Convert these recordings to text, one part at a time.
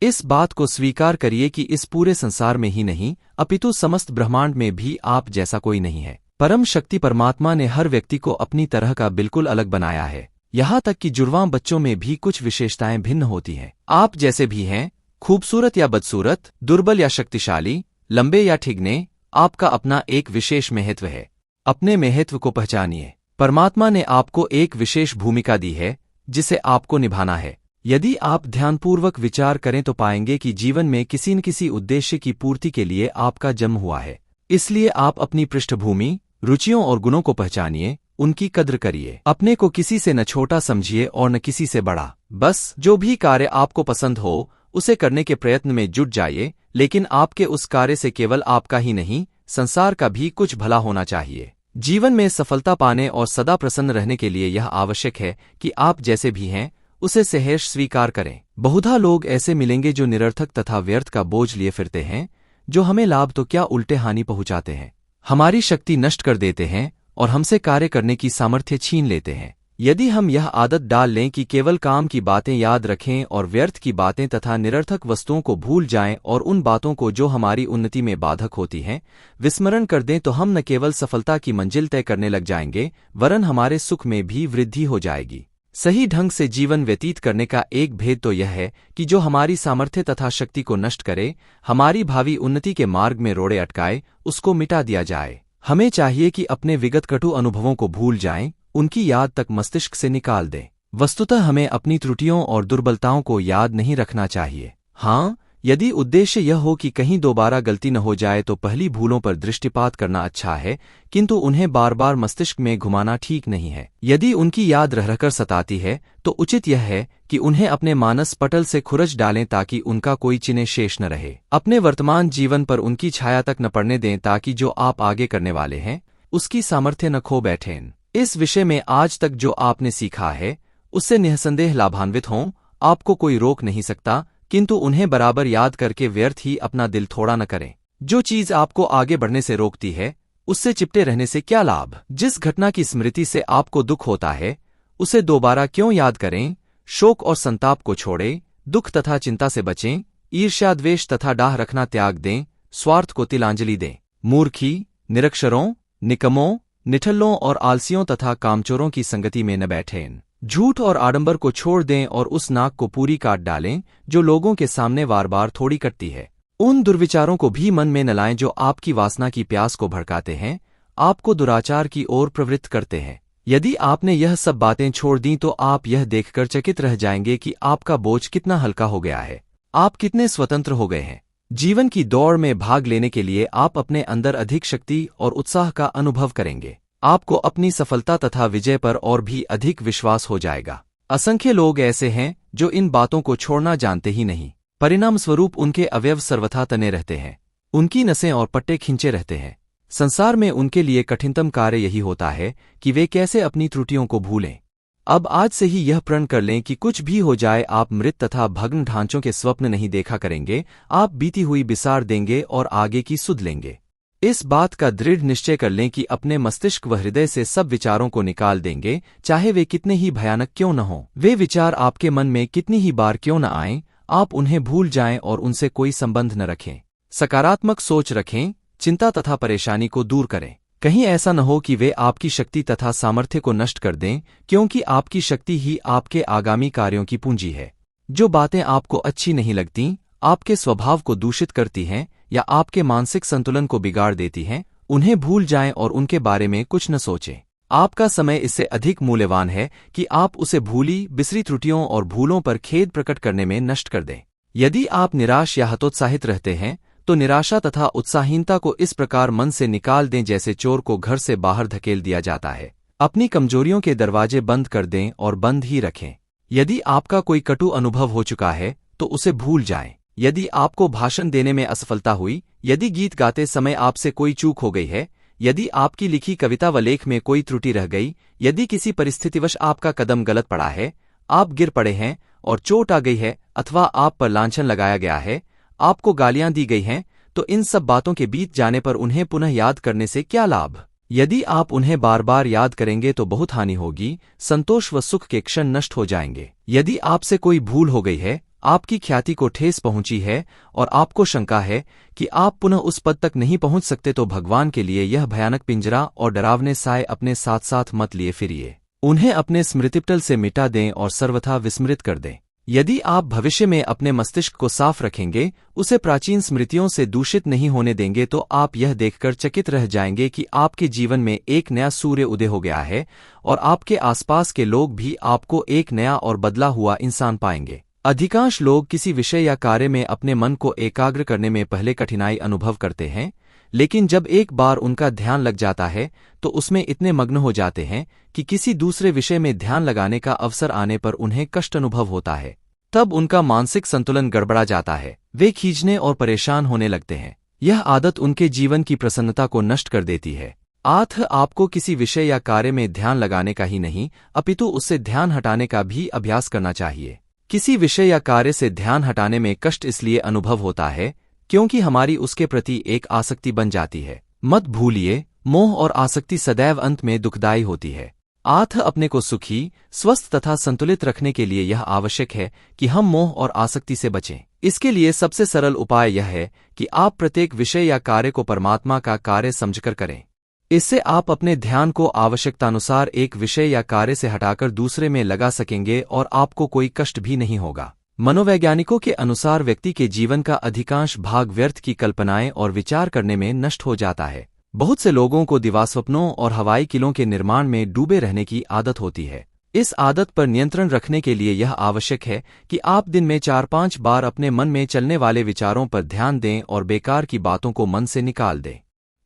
इस बात को स्वीकार करिए कि इस पूरे संसार में ही नहीं अपितु समस्त ब्रह्मांड में भी आप जैसा कोई नहीं है। परम शक्ति परमात्मा ने हर व्यक्ति को अपनी तरह का बिल्कुल अलग बनाया है। यहाँ तक कि जुड़वां बच्चों में भी कुछ विशेषताएं भिन्न होती हैं। आप जैसे भी हैं, खूबसूरत या बदसूरत, दुर्बल या शक्तिशाली, लंबे या ठिगने, आपका अपना एक विशेष महत्व है। अपने महत्व को पहचानिए। परमात्मा ने आपको एक विशेष भूमिका दी है जिसे आपको निभाना है। यदि आप ध्यानपूर्वक विचार करें तो पाएंगे कि जीवन में किसी न किसी उद्देश्य की पूर्ति के लिए आपका जन्म हुआ है। इसलिए आप अपनी पृष्ठभूमि, रुचियों और गुणों को पहचानिए, उनकी कद्र करिए। अपने को किसी से न छोटा समझिए और न किसी से बड़ा। बस जो भी कार्य आपको पसंद हो उसे करने के प्रयत्न में जुट जाइए, लेकिन आपके उस कार्य से केवल आपका ही नहीं, संसार का भी कुछ भला होना चाहिए। जीवन में सफलता पाने और सदा प्रसन्न रहने के लिए यह आवश्यक है कि आप जैसे भी हैं उसे सहर्ष स्वीकार करें। बहुधा लोग ऐसे मिलेंगे जो निरर्थक तथा व्यर्थ का बोझ लिए फिरते हैं, जो हमें लाभ तो क्या उल्टे हानि पहुंचाते हैं, हमारी शक्ति नष्ट कर देते हैं और हमसे कार्य करने की सामर्थ्य छीन लेते हैं। यदि हम यह आदत डाल लें कि केवल काम की बातें याद रखें और व्यर्थ की बातें तथा निरर्थक वस्तुओं को भूल जाएं और उन बातों को जो हमारी उन्नति में बाधक होती हैं विस्मरण कर दें, तो हम न केवल सफलता की मंजिल तय करने लग जाएंगे वरन हमारे सुख में भी वृद्धि हो जाएगी। सही ढंग से जीवन व्यतीत करने का एक भेद तो यह है कि जो हमारी सामर्थ्य तथा शक्ति को नष्ट करे, हमारी भावी उन्नति के मार्ग में रोड़े अटकाए, उसको मिटा दिया जाए। हमें चाहिए कि अपने विगत कटु अनुभवों को भूल जाएं, उनकी याद तक मस्तिष्क से निकाल दें। वस्तुतः हमें अपनी त्रुटियों और दुर्बलताओं को याद नहीं रखना चाहिए। हाँ, यदि उद्देश्य यह हो कि कहीं दोबारा गलती न हो जाए तो पहली भूलों पर दृष्टिपात करना अच्छा है, किंतु उन्हें बार बार मस्तिष्क में घुमाना ठीक नहीं है। यदि उनकी याद रह रहकर सताती है तो उचित यह है कि उन्हें अपने मानस पटल से खुरच डालें ताकि उनका कोई चिन्ह शेष न रहे। अपने वर्तमान जीवन पर उनकी छाया तक न पड़ने दें ताकि जो आप आगे करने वाले हैं उसकी सामर्थ्य न खो बैठें। इस विषय में आज तक जो आपने सीखा है उससे निःसंदेह लाभान्वित हों, आपको कोई रोक नहीं सकता, किंतु उन्हें बराबर याद करके व्यर्थ ही अपना दिल थोड़ा न करें। जो चीज आपको आगे बढ़ने से रोकती है उससे चिपटे रहने से क्या लाभ। जिस घटना की स्मृति से आपको दुख होता है उसे दोबारा क्यों याद करें। शोक और संताप को छोड़ें, दुख तथा चिंता से बचें, ईर्ष्या द्वेष तथा डाह रखना त्याग दें, स्वार्थ को तिलांजलि दें। मूर्खी, निरक्षरों, निकमों, निठल्लों और आलसियों तथा कामचोरों की संगति में न बैठें। झूठ और आडंबर को छोड़ दें और उस नाक को पूरी काट डालें जो लोगों के सामने बार बार थोड़ी कटती है। उन दुर्विचारों को भी मन में न लाएं जो आपकी वासना की प्यास को भड़काते हैं, आपको दुराचार की ओर प्रवृत्त करते हैं। यदि आपने यह सब बातें छोड़ दी तो आप यह देखकर चकित रह जाएंगे कि आपका बोझ कितना हल्का हो गया है, आप कितने स्वतंत्र हो गए हैं। जीवन की दौड़ में भाग लेने के लिए आप अपने अंदर अधिक शक्ति और उत्साह का अनुभव करेंगे। आपको अपनी सफलता तथा विजय पर और भी अधिक विश्वास हो जाएगा। असंख्य लोग ऐसे हैं जो इन बातों को छोड़ना जानते ही नहीं, परिणाम स्वरूप उनके अवयव सर्वथा तने रहते हैं, उनकी नसें और पट्टे खिंचे रहते हैं। संसार में उनके लिए कठिनतम कार्य यही होता है कि वे कैसे अपनी त्रुटियों को भूलें। अब आज से ही यह प्रण कर लें कि कुछ भी हो जाए आप मृत तथा भग्न ढांचों के स्वप्न नहीं देखा करेंगे, आप बीती हुई बिसार देंगे और आगे की सुध लेंगे। इस बात का दृढ़ निश्चय कर लें कि अपने मस्तिष्क व हृदय से सब विचारों को निकाल देंगे, चाहे वे कितने ही भयानक क्यों न हों। वे विचार आपके मन में कितनी ही बार क्यों न आएं, आप उन्हें भूल जाएं और उनसे कोई संबंध न रखें। सकारात्मक सोच रखें, चिंता तथा परेशानी को दूर करें। कहीं ऐसा न हो कि वे आपकी शक्ति तथा सामर्थ्य को नष्ट कर दें, क्योंकि आपकी शक्ति ही आपके आगामी कार्यों की पूंजी है। जो बातें आपको अच्छी नहीं लगती, आपके स्वभाव को दूषित करती हैं या आपके मानसिक संतुलन को बिगाड़ देती हैं, उन्हें भूल जाएं और उनके बारे में कुछ न सोचें। आपका समय इससे अधिक मूल्यवान है कि आप उसे भूली बिसरी त्रुटियों और भूलों पर खेद प्रकट करने में नष्ट कर दें। यदि आप निराश या हतोत्साहित रहते हैं तो निराशा तथा उत्साहीनता को इस प्रकार मन से निकाल दें जैसे चोर को घर से बाहर धकेल दिया जाता है। अपनी कमजोरियों के दरवाजे बंद कर दें और बंद ही रखें। यदि आपका कोई कटु अनुभव हो चुका है तो उसे भूल जाएं। यदि आपको भाषण देने में असफलता हुई, यदि गीत गाते समय आपसे कोई चूक हो गई है, यदि आपकी लिखी कविता व लेख में कोई त्रुटि रह गई, यदि किसी परिस्थितिवश आपका कदम गलत पड़ा है, आप गिर पड़े हैं और चोट आ गई है, अथवा आप पर लांछन लगाया गया है, आपको गालियां दी गई हैं, तो इन सब बातों के बीत जाने पर उन्हें पुनः याद करने से क्या लाभ। यदि आप उन्हें बार बार याद करेंगे तो बहुत हानि होगी, संतोष व सुख के क्षण नष्ट हो जाएंगे। यदि आपसे कोई भूल हो गई है, आपकी ख्याति को ठेस पहुंची है और आपको शंका है कि आप पुनः उस पद तक नहीं पहुंच सकते, तो भगवान के लिए यह भयानक पिंजरा और डरावने साए अपने साथ साथ मत लिए फिरिए। उन्हें अपने स्मृतिपटल से मिटा दें और सर्वथा विस्मृत कर दें। यदि आप भविष्य में अपने मस्तिष्क को साफ रखेंगे, उसे प्राचीन स्मृतियों से दूषित नहीं होने देंगे, तो आप यह देखकर चकित रह जाएंगे कि आपके जीवन में एक नया सूर्य उदय हो गया है और आपके आसपास के लोग भी आपको एक नया और बदला हुआ इंसान पाएंगे। अधिकांश लोग किसी विषय या कार्य में अपने मन को एकाग्र करने में पहले कठिनाई अनुभव करते हैं, लेकिन जब एक बार उनका ध्यान लग जाता है तो उसमें इतने मग्न हो जाते हैं कि किसी दूसरे विषय में ध्यान लगाने का अवसर आने पर उन्हें कष्ट अनुभव होता है। तब उनका मानसिक संतुलन गड़बड़ा जाता है, वे खींचने और परेशान होने लगते हैं। यह आदत उनके जीवन की प्रसन्नता को नष्ट कर देती है। आपको किसी विषय या कार्य में ध्यान लगाने का ही नहीं, अपितु उससे ध्यान हटाने का भी अभ्यास करना चाहिए। किसी विषय या कार्य से ध्यान हटाने में कष्ट इसलिए अनुभव होता है क्योंकि हमारी उसके प्रति एक आसक्ति बन जाती है। मत भूलिए, मोह और आसक्ति सदैव अंत में दुखदायी होती है। अपने को सुखी, स्वस्थ तथा संतुलित रखने के लिए यह आवश्यक है कि हम मोह और आसक्ति से बचें। इसके लिए सबसे सरल उपाय यह है कि आप प्रत्येक विषय या कार्य को परमात्मा का कार्य समझकर करें। इससे आप अपने ध्यान को आवश्यकतानुसार एक विषय या कार्य से हटाकर दूसरे में लगा सकेंगे और आपको कोई कष्ट भी नहीं होगा। मनोवैज्ञानिकों के अनुसार व्यक्ति के जीवन का अधिकांश भाग व्यर्थ की कल्पनाएं और विचार करने में नष्ट हो जाता है। बहुत से लोगों को दिवास्वप्नों और हवाई किलों के निर्माण में डूबे रहने की आदत होती है। इस आदत पर नियंत्रण रखने के लिए यह आवश्यक है कि आप दिन में 4-5 बार अपने मन में चलने वाले विचारों पर ध्यान दें और बेकार की बातों को मन से निकाल दें।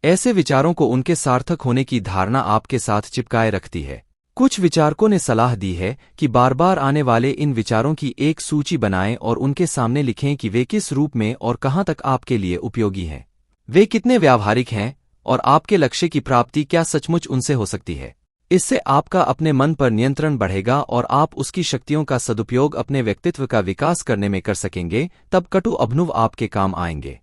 ऐसे विचारों को उनके सार्थक होने की धारणा आपके साथ चिपकाए रखती है। कुछ विचारकों ने सलाह दी है कि बार बार आने वाले इन विचारों की एक सूची बनाएं और उनके सामने लिखें कि वे किस रूप में और कहां तक आपके लिए उपयोगी हैं। वे कितने व्यावहारिक हैं और आपके लक्ष्य की प्राप्ति क्या सचमुच उनसे हो सकती है। इससे आपका अपने मन पर नियंत्रण बढ़ेगा और आप उसकी शक्तियों का सदुपयोग अपने व्यक्तित्व का विकास करने में कर सकेंगे। तब कटु अभिनव आपके काम आएंगे।